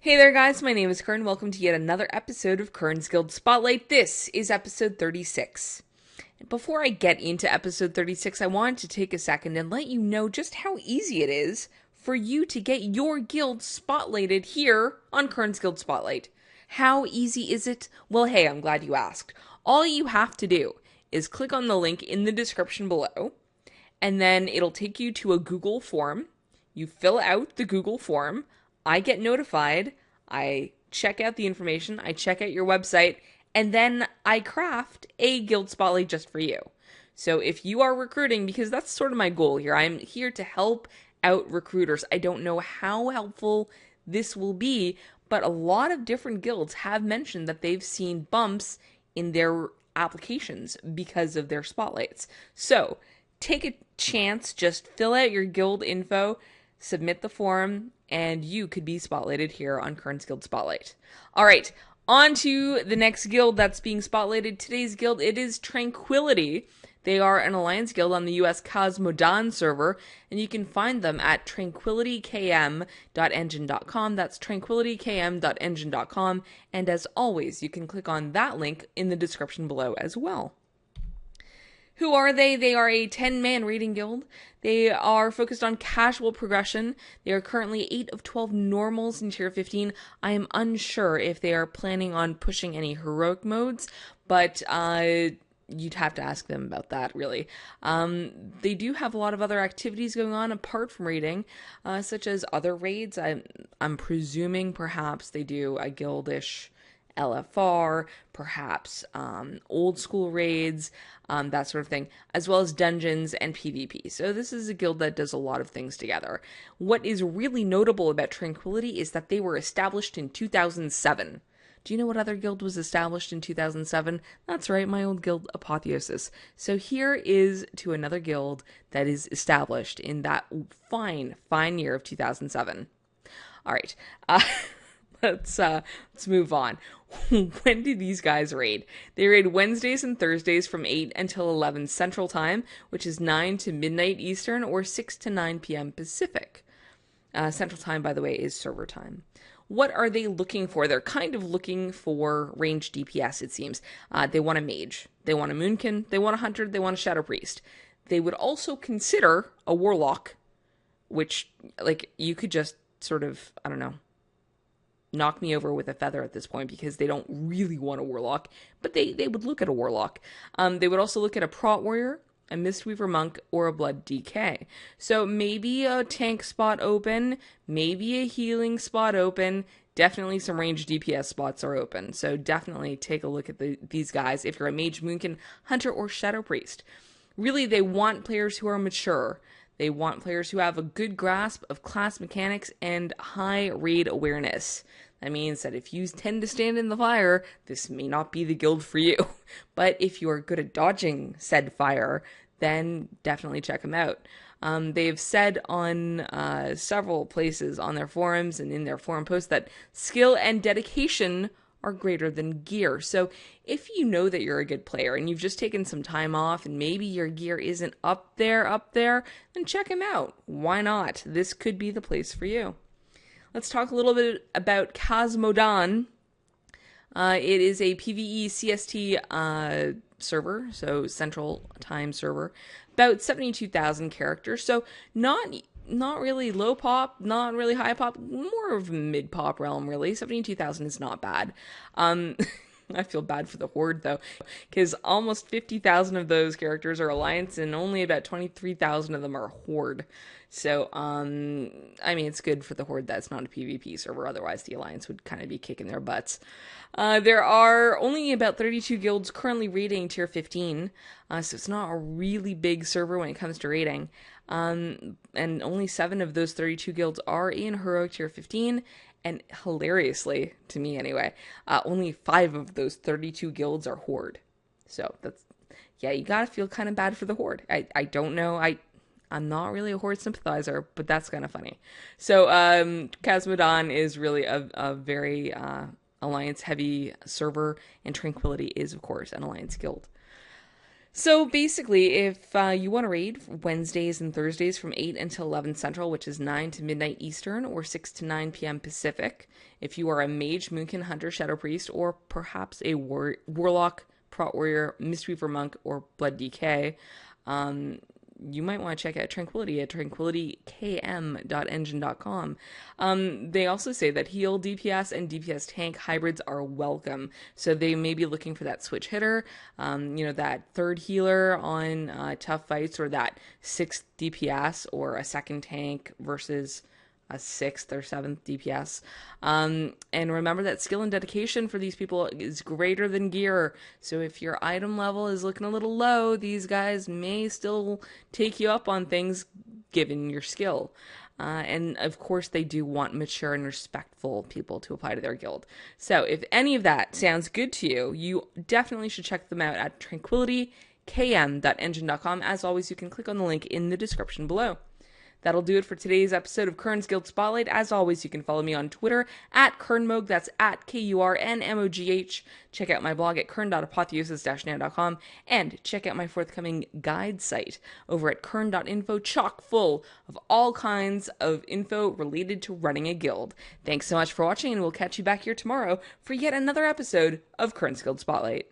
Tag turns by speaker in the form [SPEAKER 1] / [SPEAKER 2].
[SPEAKER 1] Hey there guys, my name is Kurn. Welcome to yet another episode of Kurn's Guild Spotlight. This is episode 36. Before I get into episode 36, I wanted to take a second and let you know just how easy it is for you to get your guild spotlighted here on Kurn's Guild Spotlight. How easy is it? Well, hey, I'm glad you asked. All you have to do is click on the link in the description below, and then it'll take you to a Google form. You fill out the Google form. I get notified, I check out the information, I check out your website, and then I craft a guild spotlight just for you. So if you are recruiting, because that's sort of my goal here, I'm here to help out recruiters. I don't know how helpful this will be, but a lot of different guilds have mentioned that they've seen bumps in their applications because of their spotlights. So take a chance, just fill out your guild info, submit the form, and you could be spotlighted here on Kurn's Guild Spotlight. All right, on to the next guild that's being spotlighted. Today's guild, it is Tranquility. They are an alliance guild on the US Khaz Modan server, and you can find them at tranquilitykm.engine.com. That's tranquilitykm.engine.com, and as always, you can click on that link in the description below as well. Who are they? They are a 10-man raiding guild. They are focused on casual progression. They are currently 8 of 12 normals in tier 15. I am unsure if they are planning on pushing any heroic modes, but you'd have to ask them about that, really. They do have a lot of other activities going on apart from raiding, such as other raids. I'm presuming perhaps they do a guildish LFR, perhaps old school raids, that sort of thing, as well as dungeons and PvP. So this is a guild that does a lot of things together. What is really notable about Tranquility is that they were established in 2007. Do you know what other guild was established in 2007? That's right, my old guild, Apotheosis. So here is to another guild that is established in that fine year of 2007. All right. Let's move on. When do these guys raid? They raid Wednesdays and Thursdays from 8 until 11 Central Time, which is 9 to midnight Eastern, or 6 to 9 p.m. Pacific. Central Time, by the way, is server time. What are they looking for? They're kind of looking for ranged DPS, it seems. They want a mage. They want a moonkin. They want a hunter. They want a shadow priest. They would also consider a warlock, which, like, you could just sort of, I don't know, knock me over with a feather at this point, because they don't really want a warlock, but they would look at a warlock. They would also look at a prot warrior, a mistweaver monk, or a blood DK. So maybe a tank spot open, maybe a healing spot open, definitely some ranged DPS spots are open. So definitely take a look at these guys if you're a mage, moonkin, hunter, or shadow priest. Really, they want players who are mature. They want players who have a good grasp of class mechanics and high raid awareness. That means that if you tend to stand in the fire, this may not be the guild for you. But if you are good at dodging said fire, then definitely check them out. They've said on several places on their forums and in their forum posts that skill and dedication are greater than gear. So if you know that you're a good player and you've just taken some time off and maybe your gear isn't up there, then check him out. Why not? This could be the place for you. Let's talk a little bit about Khaz Modan. It is a PvE CST server, so Central Time server, about 72,000 characters. So not really low pop, not really high pop, more of mid pop realm, really. 72,000 is not bad. I feel bad for the Horde, though, because almost 50,000 of those characters are Alliance, and only about 23,000 of them are Horde. So, I mean, it's good for the Horde that's not a PvP server, otherwise the Alliance would kind of be kicking their butts. There are only about 32 guilds currently raiding tier 15, so it's not a really big server when it comes to raiding. And only 7 of those 32 guilds are in heroic tier 15, and hilariously, to me anyway, only 5 of those 32 guilds are Horde. So that's, yeah, you gotta feel kind of bad for the Horde. I don't know, I'm not really a Horde sympathizer, but that's kind of funny. So, Khaz Modan is really a very Alliance heavy server, and Tranquility is, of course, an Alliance guild. So basically, if you want to raid Wednesdays and Thursdays from 8 until 11 Central, which is 9 to midnight Eastern, or 6 to 9 p.m. Pacific, if you are a mage, moonkin, hunter, shadow priest, or perhaps a warlock, prot warrior, mistweaver monk, or blood DK, you might want to check out Tranquility at tranquilitykm.engine.com. They also say that heal, DPS, and DPS tank hybrids are welcome. So they may be looking for that switch hitter, that third healer on tough fights, or that sixth DPS, or a second tank versus a sixth or seventh DPS. And remember that skill and dedication for these people is greater than gear. So if your item level is looking a little low, these guys may still take you up on things given your skill. And of course, they do want mature and respectful people to apply to their guild. So if any of that sounds good to you, you definitely should check them out at tranquilitykm.engine.com. As always, you can click on the link in the description below. That'll do it for today's episode of Kurn's Guild Spotlight. As always, you can follow me on Twitter at kurnmogh, that's at KURNMOGH. Check out my blog at kern.apotheosis-now.com, and check out my forthcoming guide site over at kern.info, chock full of all kinds of info related to running a guild. Thanks so much for watching, and we'll catch you back here tomorrow for yet another episode of Kurn's Guild Spotlight.